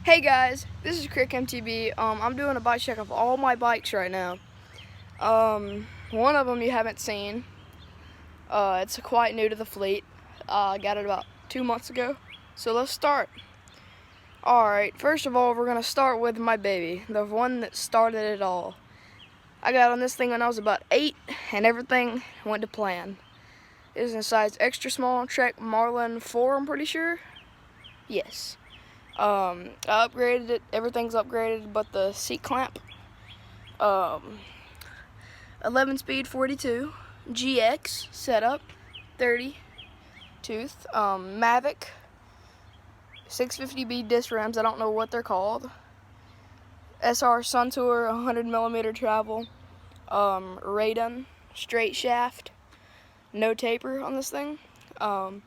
Hey guys, this is Crick MTB. I'm doing a bike check of all my bikes right now. One of them you haven't seen. It's quite new to the fleet. I got it about 2 months ago. So let's start. Alright, first of all, we're going to start with my baby, the one that started it all. I got on this thing when I was about 8, and everything went to plan. It is in size extra small, Trek Marlin 4, I'm pretty sure. Yes. I upgraded it. Everything's upgraded but the seat clamp. 11 speed 42 GX setup, 30 tooth, Mavic 650B disc rims. I don't know what they're called. SR Sun Tour 100mm travel, Radon straight shaft, no taper on this thing. I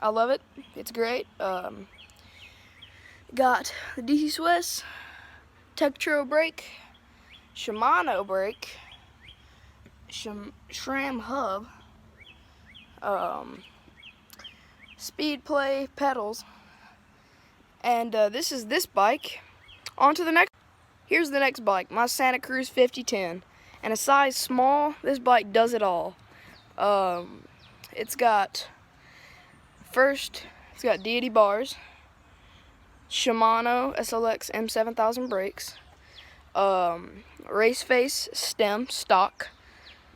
love it. It's great. Got the DC Swiss, Tektro brake, Shimano brake, SRAM hub, speed play pedals, and this is this bike. On to the next. Here's the next bike, my Santa Cruz 5010, and a size small. This bike does it all. It's got deity bars, Shimano SLX M7000 brakes, race face stem stock,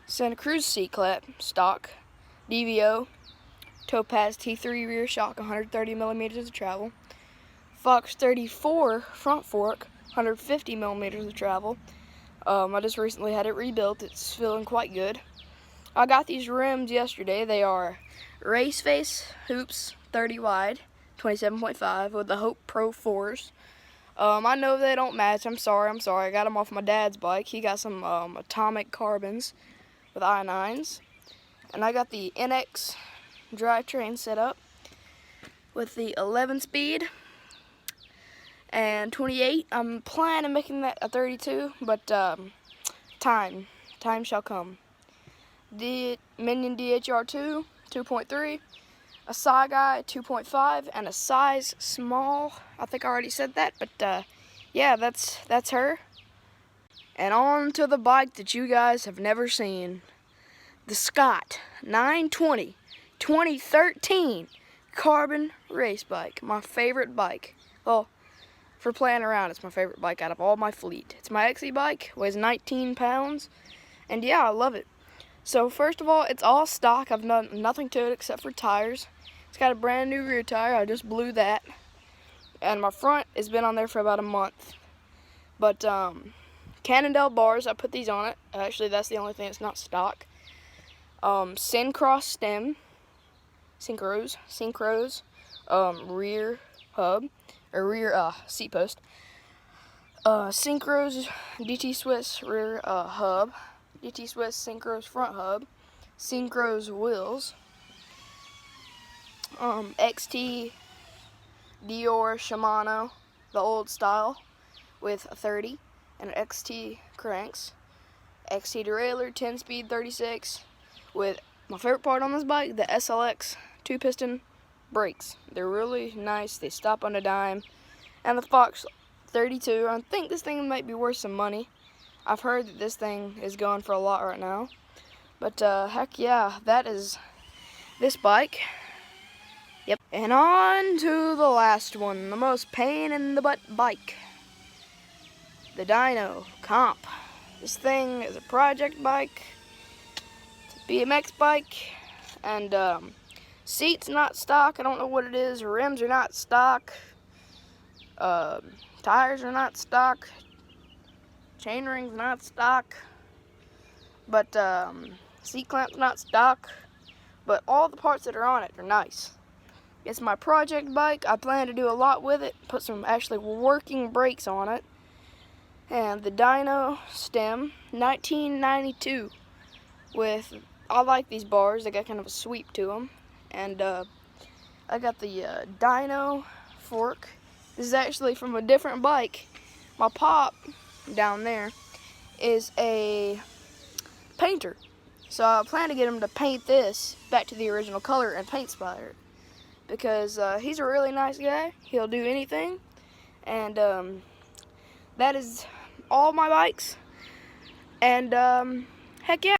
Santa Cruz seat clamp stock, DVO, Topaz T3 rear shock 130mm of travel, Fox 34 front fork 150mm of travel. I just recently had it rebuilt. It's feeling quite good. I got these rims yesterday. They are race face hoops 30 wide, 27.5 with the Hope Pro 4s. I know they don't match. I'm sorry. I got them off my dad's bike. He got some atomic carbons with i9s. And I got the NX drivetrain set up with the 11 speed and 28. I'm planning on making that a 32, but time shall come. The Minion DHR2 2.3. A Guy 2.5 and a size small. I think I already said that, but yeah, that's her. And on to the bike that you guys have never seen. The Scott 920 2013 carbon race bike. My favorite bike. Well, for playing around, it's my favorite bike out of all my fleet. It's my XE bike, weighs 19 pounds, and yeah, I love it. So first of all, it's all stock. I've done nothing to it except for tires. It's got a brand new rear tire. I just blew that. And my front has been on there for about a month. But Cannondale bars, I put these on it. Actually, that's the only thing that's not stock. Syncross stem. Synchros. Rear hub. Or rear seat post. Synchros DT Swiss rear hub. DT Swiss Synchros front hub. Synchros wheels. XT Dior Shimano, the old style, with a 30 and XT cranks. XT derailleur 10 speed 36 with my favorite part on this bike, the SLX 2-piston brakes. They're really nice. They stop on a dime. And the Fox 32. I think this thing might be worth some money. I've heard that this thing is going for a lot right now. But heck yeah, that is this bike. Yep. And on to the last one, the most pain in the butt bike. The Dyno Comp. This thing is a project bike. It's a BMX bike. And seats not stock. I don't know what it is. Rims are not stock. Tires are not stock. Chainring's not stock. But seat clamp's not stock. But all the parts that are on it are nice. It's my project bike. I plan to do a lot with it. Put some actually working brakes on it. And the Dyno stem, 1992. I like these bars. They got kind of a sweep to them. And I got the Dyno fork. This is actually from a different bike. My pop down there is a painter. So I plan to get him to paint this back to the original color and paint splatter it. Because he's a really nice guy. He'll do anything. And that is all my bikes. And heck yeah.